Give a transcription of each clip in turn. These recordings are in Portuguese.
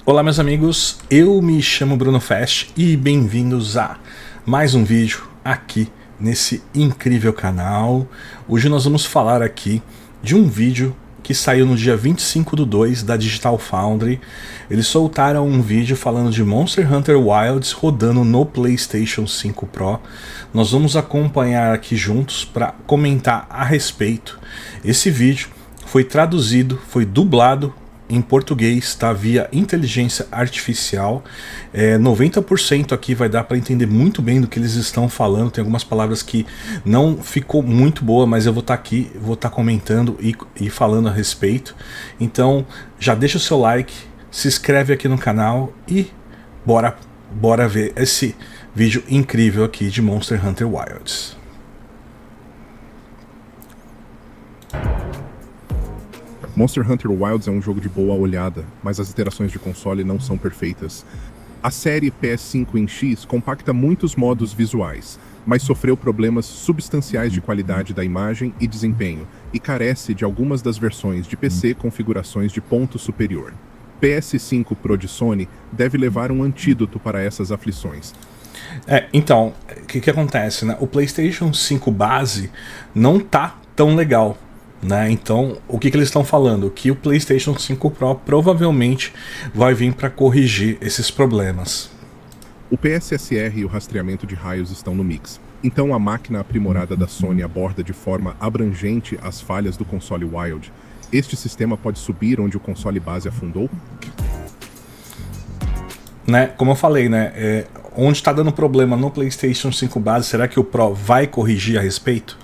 Olá meus amigos, eu me chamo Bruno Fest e bem-vindos a mais um vídeo aqui nesse incrível canal. Hoje nós vamos falar aqui de um vídeo que saiu no dia 25/2 da Digital Foundry. Eles soltaram um vídeo falando de Monster Hunter Wilds rodando no PlayStation 5 Pro. Nós vamos acompanhar aqui juntos para comentar a respeito. Esse vídeo foi traduzido, foi dublado em português, tá? Via inteligência artificial. 90% aqui vai dar para entender muito bem do que eles estão falando. Tem algumas palavras que não ficou muito boa, mas eu vou estar aqui, vou estar comentando e falando a respeito. Então já deixa o seu like, se inscreve aqui no canal e bora ver esse vídeo incrível aqui de Monster Hunter Wilds. Monster Hunter Wilds é um jogo de boa olhada, mas as iterações de console não são perfeitas. A série PS5 em X compacta muitos modos visuais, mas sofreu problemas substanciais de qualidade da imagem e desempenho, e carece de algumas das versões de PC configurações de ponto superior. PS5 Pro de Sony deve levar um antídoto para essas aflições. Então, o que acontece, né? O PlayStation 5 base não tá tão legal, né? Então, o que eles estão falando? Que o PlayStation 5 Pro provavelmente vai vir para corrigir esses problemas. O PSSR e o rastreamento de raios estão no mix. Então, a máquina aprimorada da Sony aborda de forma abrangente as falhas do console Wild. Este sistema pode subir onde o console base afundou? Né? Como eu falei, né? Onde está dando problema no PlayStation 5 base, será que o Pro vai corrigir a respeito?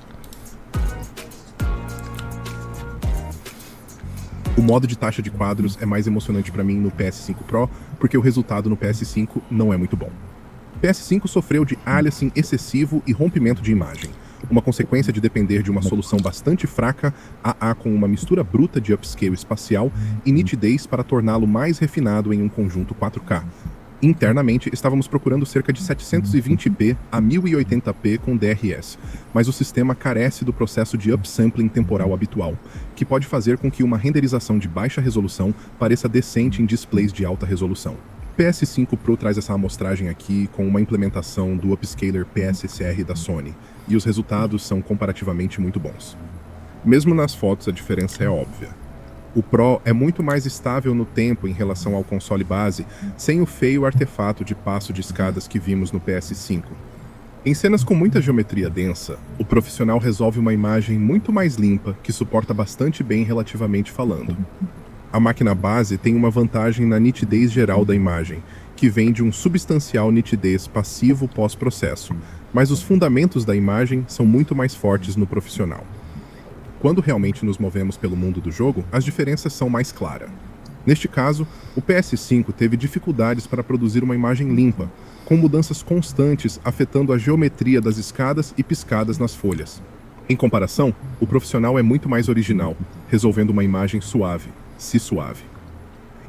O modo de taxa de quadros é mais emocionante para mim no PS5 Pro, porque o resultado no PS5 não é muito bom. O PS5 sofreu de aliasing excessivo e rompimento de imagem, uma consequência de depender de uma solução bastante fraca, AA com uma mistura bruta de upscale espacial e nitidez para torná-lo mais refinado em um conjunto 4K. Internamente, estávamos procurando cerca de 720p a 1080p com DRS, mas o sistema carece do processo de upsampling temporal habitual, que pode fazer com que uma renderização de baixa resolução pareça decente em displays de alta resolução. PS5 Pro traz essa amostragem aqui com uma implementação do upscaler PSSR da Sony, e os resultados são comparativamente muito bons. Mesmo nas fotos, a diferença é óbvia. O Pro é muito mais estável no tempo em relação ao console base, sem o feio artefato de passo de escadas que vimos no PS5. Em cenas com muita geometria densa, o profissional resolve uma imagem muito mais limpa, que suporta bastante bem relativamente falando. A máquina base tem uma vantagem na nitidez geral da imagem, que vem de um substancial nitidez passivo pós-processo, mas os fundamentos da imagem são muito mais fortes no profissional. Quando realmente nos movemos pelo mundo do jogo, as diferenças são mais claras. Neste caso, o PS5 teve dificuldades para produzir uma imagem limpa, com mudanças constantes afetando a geometria das escadas e piscadas nas folhas. Em comparação, o profissional é muito mais original, resolvendo uma imagem suave, se suave.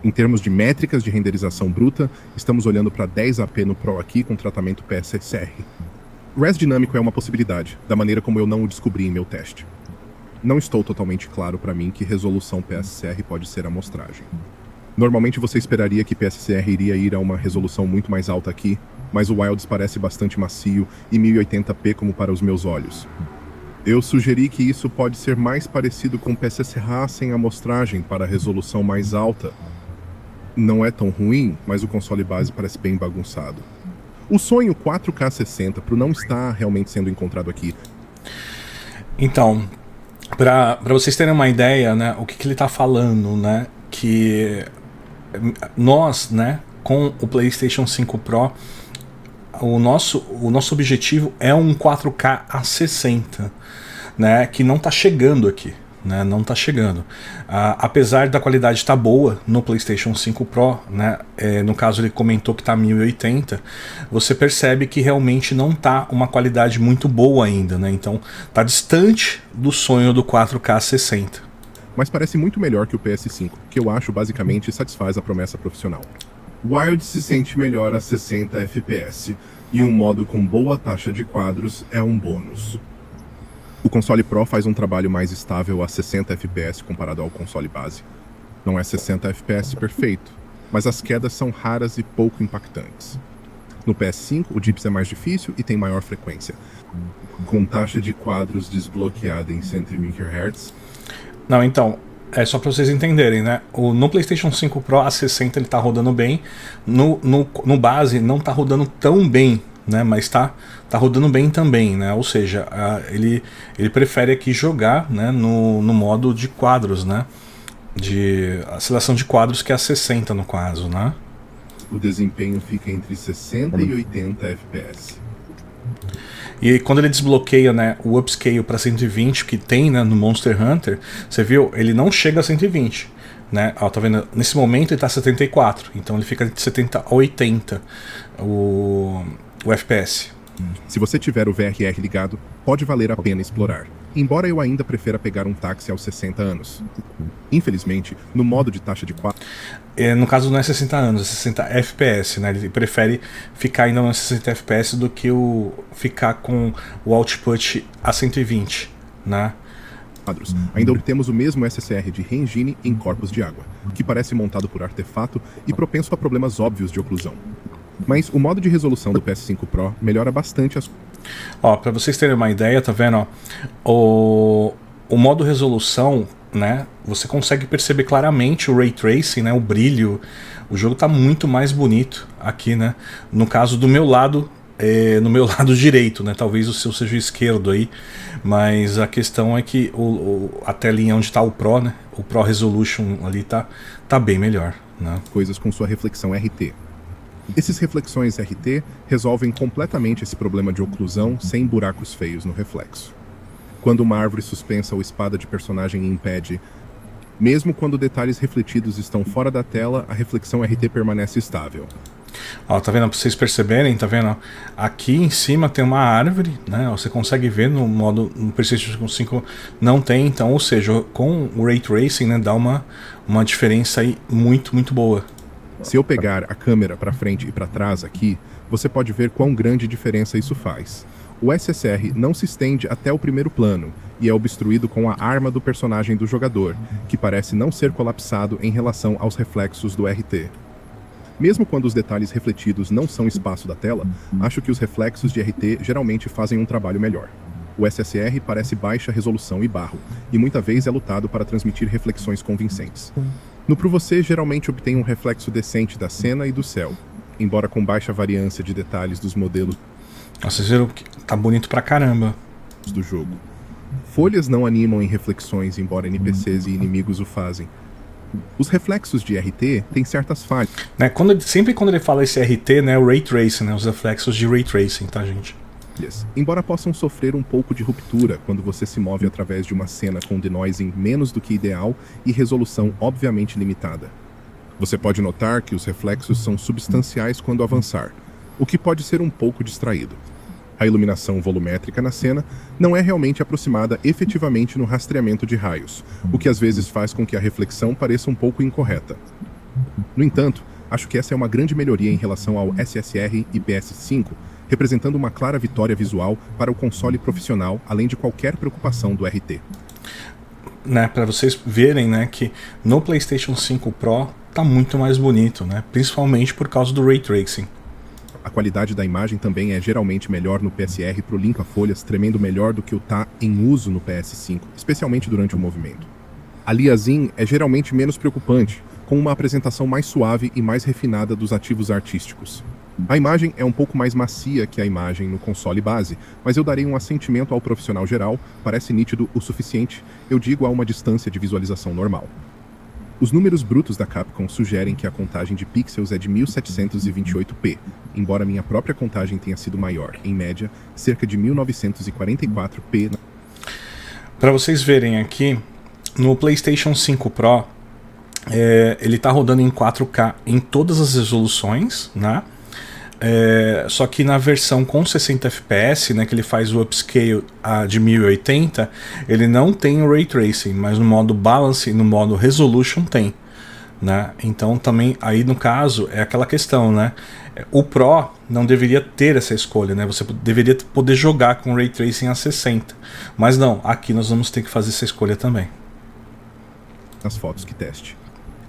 Em termos de métricas de renderização bruta, estamos olhando para 10AP no Pro aqui com tratamento PSSR. Res dinâmico é uma possibilidade, da maneira como eu não o descobri em meu teste. Não estou totalmente claro para mim que resolução PSSR pode ser a amostragem. Normalmente você esperaria que PSSR iria ir a uma resolução muito mais alta aqui, mas o Wilds parece bastante macio e 1080p como para os meus olhos. Eu sugeri que isso pode ser mais parecido com PSSR sem amostragem para resolução mais alta. Não é tão ruim, mas o console base parece bem bagunçado. O sonho 4K 60 Pro não está realmente sendo encontrado aqui. Então, para vocês terem uma ideia, né, o que ele está falando, né, que nós, né, com o PlayStation 5 Pro, o nosso objetivo é um 4K a 60, né, que não está chegando aqui. Né, não está chegando. Apesar da qualidade estar boa no PlayStation 5 Pro, né, no caso ele comentou que está 1080, você percebe que realmente não está uma qualidade muito boa ainda, né, então está distante do sonho do 4K 60. Mas parece muito melhor que o PS5, que eu acho basicamente satisfaz a promessa profissional. Wild se sente melhor a 60 FPS, e um modo com boa taxa de quadros é um bônus. O console Pro faz um trabalho mais estável a 60 FPS comparado ao console base. Não é 60 FPS perfeito, mas as quedas são raras e pouco impactantes. No PS5, o dips é mais difícil e tem maior frequência. Com taxa de quadros desbloqueada em 120 Hz. Não, então, é só para vocês entenderem, né? No PlayStation 5 Pro a 60 ele tá rodando bem, no base não tá rodando tão bem, né? Mas tá rodando bem também, né? Ou seja, ele prefere aqui jogar, né, no modo de quadros, né? De aceleração de quadros, que é a 60 no caso, né? O desempenho fica entre 60 e 80 FPS. E quando ele desbloqueia, né, o upscale para 120 que tem, né, no Monster Hunter, você viu, ele não chega a 120, né? Ó, tá vendo? Nesse momento ele tá 74, então ele fica de 70 a 80 o FPS. Se você tiver o VRR ligado, pode valer a pena explorar, embora eu ainda prefira pegar um táxi aos 60 anos. Infelizmente, no modo de taxa de quadros... No caso não é 60 anos, é 60 FPS, né? Ele prefere ficar ainda nos 60 FPS do que ficar com o output a 120, né? Ainda obtemos o mesmo SSR de Re-Engine em corpos de água, que parece montado por artefato e propenso a problemas óbvios de oclusão. Mas o modo de resolução do PS5 Pro melhora bastante as... Ó, pra vocês terem uma ideia, tá vendo? Ó, o modo resolução, né? Você consegue perceber claramente o Ray Tracing, né? O brilho. O jogo tá muito mais bonito aqui, né? No caso do meu lado, no meu lado direito, né? Talvez o seu seja o esquerdo aí, mas a questão é que a telinha onde tá o Pro, né? O Pro Resolution ali tá bem melhor, né? Coisas com sua reflexão RT. Esses reflexões RT resolvem completamente esse problema de oclusão sem buracos feios no reflexo. Quando uma árvore suspensa ou espada de personagem impede, mesmo quando detalhes refletidos estão fora da tela, a reflexão RT permanece estável. Ó, tá vendo? Pra vocês perceberem, tá vendo? Aqui em cima tem uma árvore, né? Você consegue ver no PlayStation 5 não tem, então, ou seja, com o Ray Tracing, né, dá uma diferença aí muito, muito boa. Se eu pegar a câmera para frente e para trás aqui, você pode ver quão grande diferença isso faz. O SSR não se estende até o primeiro plano e é obstruído com a arma do personagem do jogador, que parece não ser colapsado em relação aos reflexos do RT. Mesmo quando os detalhes refletidos não são espaço da tela, acho que os reflexos de RT geralmente fazem um trabalho melhor. O SSR parece baixa resolução e barro, e muita vez é lutado para transmitir reflexões convincentes. No Pro você geralmente obtém um reflexo decente da cena e do céu, embora com baixa variância de detalhes dos modelos. Nossa, vocês viram que tá bonito pra caramba do jogo. Folhas não animam em reflexões, embora NPCs e inimigos o fazem. Os reflexos de RT têm certas falhas. Né, sempre quando ele fala esse RT, né, o Ray Tracing, né, os reflexos de Ray Tracing, tá, gente? Embora possam sofrer um pouco de ruptura quando você se move através de uma cena com denoising menos do que ideal e resolução obviamente limitada. Você pode notar que os reflexos são substanciais quando avançar, o que pode ser um pouco distraído. A iluminação volumétrica na cena não é realmente aproximada efetivamente no rastreamento de raios, o que às vezes faz com que a reflexão pareça um pouco incorreta. No entanto, acho que essa é uma grande melhoria em relação ao SSR e PS5, representando uma clara vitória visual para o console profissional, além de qualquer preocupação do RT. Né, para vocês verem, né, que no PlayStation 5 Pro tá muito mais bonito, né, principalmente por causa do Ray Tracing. A qualidade da imagem também é geralmente melhor no PSR pro limpa-folhas, tremendo melhor do que o tá em uso no PS5, especialmente durante o movimento. A aliasing é geralmente menos preocupante, com uma apresentação mais suave e mais refinada dos ativos artísticos. A imagem é um pouco mais macia que a imagem no console base, mas eu darei um assentimento ao profissional geral, parece nítido o suficiente, eu digo a uma distância de visualização normal. Os números brutos da Capcom sugerem que a contagem de pixels é de 1728p, embora minha própria contagem tenha sido maior, em média, cerca de 1944p. Para vocês verem aqui, no PlayStation 5 Pro, ele está rodando em 4K em todas as resoluções, né? Só que na versão com 60 FPS, né, que ele faz o upscale de 1080, ele não tem o Ray Tracing, mas no modo Balance e no modo Resolution tem, né? Então também aí no caso é aquela questão, né? O Pro não deveria ter essa escolha, né? Você deveria poder jogar com Ray Tracing a 60, mas não, aqui nós vamos ter que fazer essa escolha também. As fotos que teste.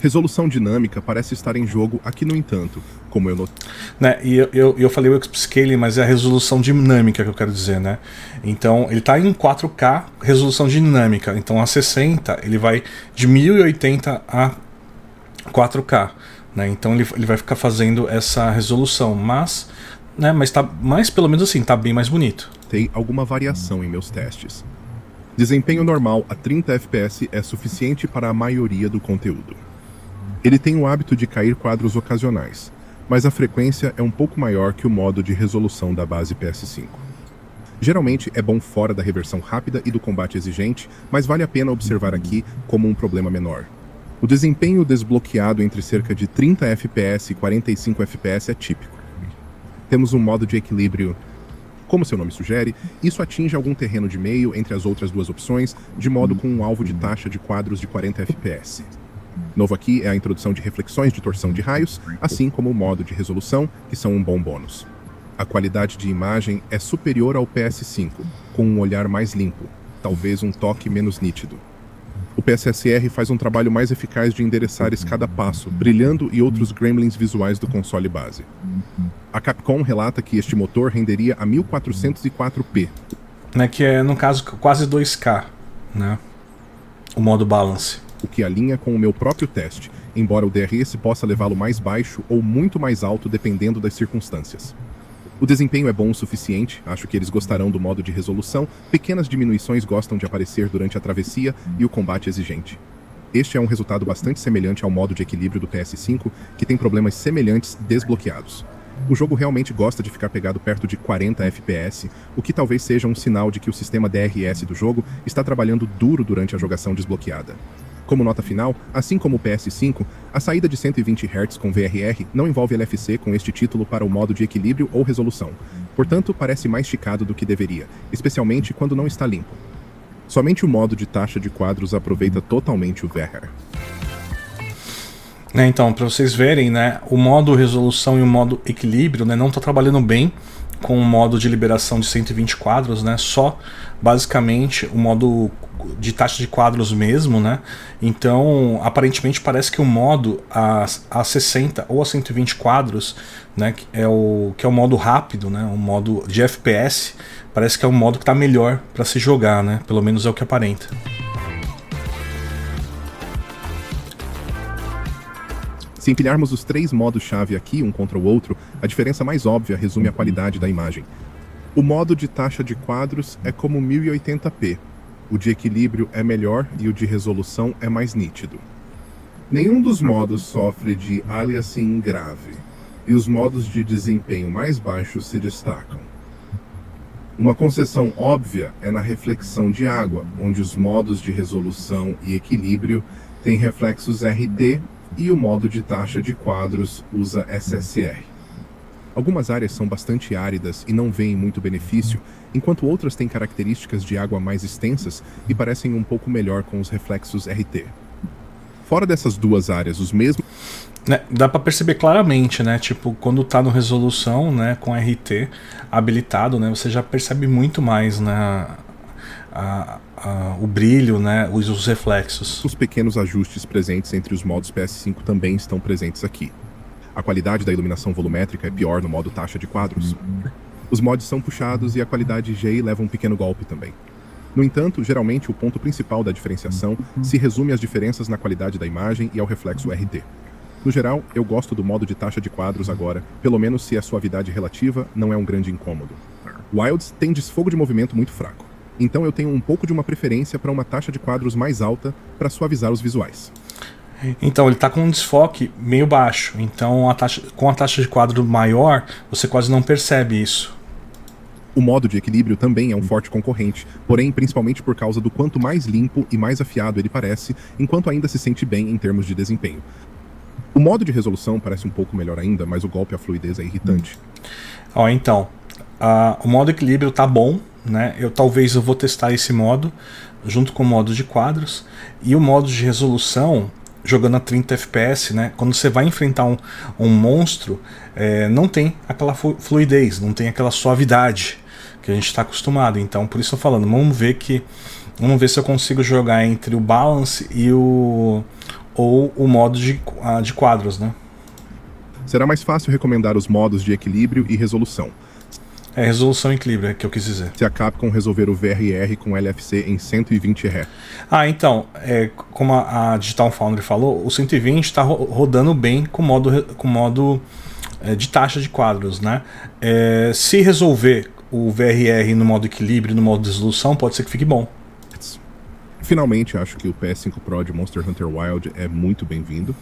Resolução dinâmica parece estar em jogo aqui, no entanto, como eu notei. Né, e eu falei o upscaling, mas é a resolução dinâmica que eu quero dizer, né? Então ele está em 4K, resolução dinâmica. Então a 60 ele vai de 1080 a 4K, né? Então ele vai ficar fazendo essa resolução, mas, né? Mas pelo menos assim tá bem mais bonito. Tem alguma variação em meus testes. Desempenho normal a 30 FPS é suficiente para a maioria do conteúdo. Ele tem o hábito de cair quadros ocasionais, mas a frequência é um pouco maior que o modo de resolução da base PS5. Geralmente é bom fora da reversão rápida e do combate exigente, mas vale a pena observar aqui como um problema menor. O desempenho desbloqueado entre cerca de 30 FPS e 45 FPS é típico. Temos um modo de equilíbrio. Como seu nome sugere, isso atinge algum terreno de meio entre as outras duas opções, de modo com um alvo de taxa de quadros de 40 FPS. Novo aqui é a introdução de reflexões de torção de raios, assim como o modo de resolução, que são um bom bônus. A qualidade de imagem é superior ao PS5, com um olhar mais limpo, talvez um toque menos nítido. O PSSR faz um trabalho mais eficaz de endereçar escada passo, brilhando e outros gremlins visuais do console base. A Capcom relata que este motor renderia a 1404p. Né, que é, no caso, quase 2K, né? O modo balance. O que alinha com o meu próprio teste, embora o DRS possa levá-lo mais baixo ou muito mais alto dependendo das circunstâncias. O desempenho é bom o suficiente, acho que eles gostarão do modo de resolução, pequenas diminuições gostam de aparecer durante a travessia e o combate exigente. Este é um resultado bastante semelhante ao modo de equilíbrio do PS5, que tem problemas semelhantes desbloqueados. O jogo realmente gosta de ficar pegado perto de 40 FPS, o que talvez seja um sinal de que o sistema DRS do jogo está trabalhando duro durante a jogação desbloqueada. Como nota final, assim como o PS5, a saída de 120 Hz com VRR não envolve LFC com este título para o modo de equilíbrio ou resolução. Portanto, parece mais esticado do que deveria, especialmente quando não está limpo. Somente o modo de taxa de quadros aproveita totalmente o VRR. Então, para vocês verem, né, o modo resolução e o modo equilíbrio, né, não está trabalhando bem com o modo de liberação de 120 quadros, né, só basicamente o modo de taxa de quadros mesmo, né? Então, aparentemente parece que o modo a 60 ou a 120 quadros, né, que é o modo rápido, né, o modo de FPS, parece que é o modo que está melhor para se jogar, né? Pelo menos é o que aparenta. Se empilharmos os três modos-chave aqui, um contra o outro, a diferença mais óbvia resume a qualidade da imagem. O modo de taxa de quadros é como 1080p. O de equilíbrio é melhor e o de resolução é mais nítido. Nenhum dos modos sofre de aliasing grave, e os modos de desempenho mais baixos se destacam. Uma concessão óbvia é na reflexão de água, onde os modos de resolução e equilíbrio têm reflexos RT e o modo de taxa de quadros usa SSR. Algumas áreas são bastante áridas e não veem muito benefício, enquanto outras têm características de água mais extensas e parecem um pouco melhor com os reflexos RT. Fora dessas duas áreas, os mesmos... Né, dá para perceber claramente, né? Tipo, quando tá no resolução, né, com RT habilitado, né, você já percebe muito mais, né, o brilho, né, os reflexos. Os pequenos ajustes presentes entre os modos PS5 também estão presentes aqui. A qualidade da iluminação volumétrica é pior no modo taxa de quadros. Os mods são puxados e a qualidade GI leva um pequeno golpe também. No entanto, geralmente o ponto principal da diferenciação se resume às diferenças na qualidade da imagem e ao reflexo RT. No geral, eu gosto do modo de taxa de quadros agora, pelo menos se a suavidade relativa não é um grande incômodo. Wilds tem desfogo de movimento muito fraco, então eu tenho um pouco de uma preferência para uma taxa de quadros mais alta para suavizar os visuais. Então, ele está com um desfoque meio baixo, então com a taxa de quadro maior, você quase não percebe isso. O modo de equilíbrio também é um forte concorrente, porém principalmente por causa do quanto mais limpo e mais afiado ele parece, enquanto ainda se sente bem em termos de desempenho. O modo de resolução parece um pouco melhor ainda, mas o golpe à fluidez é irritante. Ó, então, o modo equilíbrio tá bom, né? Talvez eu vou testar esse modo junto com o modo de quadros, e o modo de resolução jogando a 30 FPS, né? Quando você vai enfrentar um monstro, não tem aquela fluidez, não tem aquela suavidade que a gente está acostumado. Então, por isso eu tô falando, vamos ver se eu consigo jogar entre o balance e o ou o modo de quadros, né? Será mais fácil recomendar os modos de equilíbrio e resolução. É resolução e equilíbrio, é que eu quis dizer. Se a Capcom resolver o VRR com LFC em 120 Hz. Então, como a Digital Foundry falou, o 120 está rodando bem com modo de taxa de quadros, né? Se resolver o VRR no modo equilíbrio, no modo resolução, pode ser que fique bom. Finalmente, acho que o PS5 Pro de Monster Hunter Wilds é muito bem-vindo.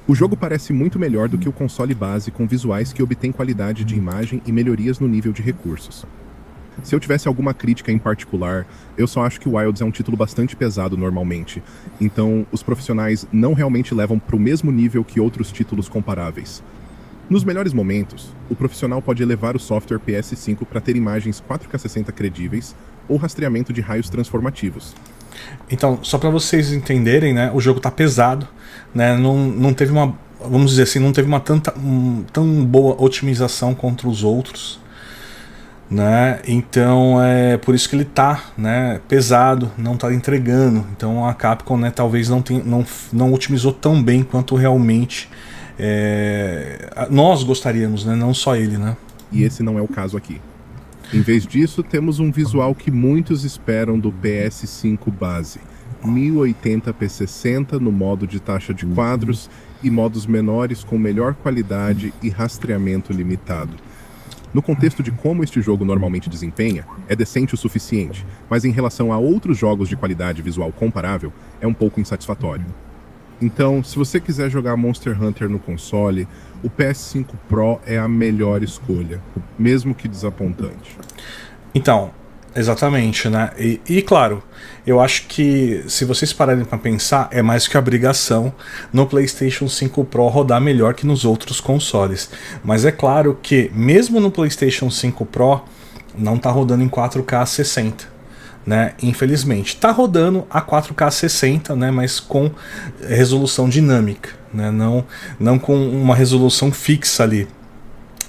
O jogo parece muito melhor do que o console base, com visuais que obtêm qualidade de imagem e melhorias no nível de recursos. Se eu tivesse alguma crítica em particular, eu só acho que o Wilds é um título bastante pesado normalmente, então os profissionais não realmente levam para o mesmo nível que outros títulos comparáveis. Nos melhores momentos, o profissional pode elevar o software PS5 para ter imagens 4K 60 credíveis ou rastreamento de raios transformativos. Então, só para vocês entenderem, né, o jogo tá pesado, né, não teve uma, vamos dizer assim, não teve uma tão boa otimização contra os outros, né? Então é por isso que ele tá, né, pesado, não tá entregando. Então a Capcom, né, talvez não otimizou tão bem quanto realmente nós gostaríamos, né, não só ele, né? E esse não é o caso aqui. Em vez disso, temos um visual que muitos esperam do PS5 base, 1080p60 no modo de taxa de quadros e modos menores com melhor qualidade e rastreamento limitado. No contexto de como este jogo normalmente desempenha, é decente o suficiente, mas em relação a outros jogos de qualidade visual comparável, é um pouco insatisfatório. Então, se você quiser jogar Monster Hunter no console, o PS5 Pro é a melhor escolha, mesmo que desapontante. Então, exatamente, né? E claro, eu acho que se vocês pararem para pensar, é mais que obrigação no PlayStation 5 Pro rodar melhor que nos outros consoles. Mas é claro que mesmo no PlayStation 5 Pro não tá rodando em 4K 60. Né, infelizmente, está rodando a 4K 60, né, mas com resolução dinâmica, né, não com uma resolução fixa ali.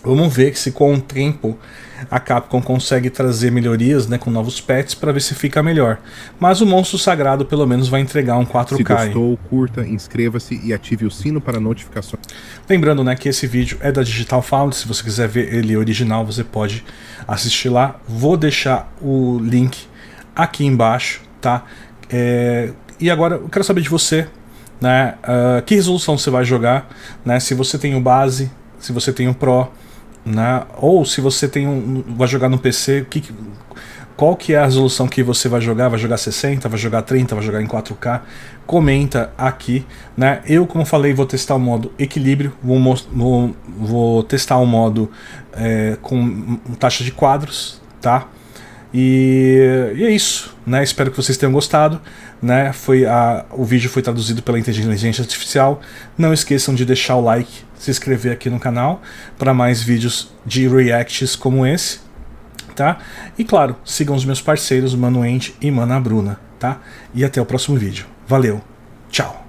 Vamos ver se com o tempo a Capcom consegue trazer melhorias, né, com novos patches para ver se fica melhor. Mas o Monstro Sagrado pelo menos vai entregar um 4K. Se gostou, curta, inscreva-se e ative o sino para notificações. Lembrando, né, que esse vídeo é da Digital Foundry. Se você quiser ver ele original, você pode assistir lá. Vou deixar o link aqui embaixo, tá? E agora eu quero saber de você, né? Que resolução você vai jogar, né? Se você tem o base, se você tem o Pro, né? Ou se você vai jogar no PC, qual que é a resolução que você vai jogar? Vai jogar 60, vai jogar 30, vai jogar em 4K? Comenta aqui, né? Eu, como falei, vou testar o modo equilíbrio, vou testar o modo com taxa de quadros, tá? E é isso, né? Espero que vocês tenham gostado, né? O vídeo foi traduzido pela inteligência artificial. Não esqueçam de deixar o like, se inscrever aqui no canal para mais vídeos de reacts como esse, tá? E claro, sigam os meus parceiros Mano End e Mana Bruna, tá? E até o próximo vídeo. Valeu, tchau!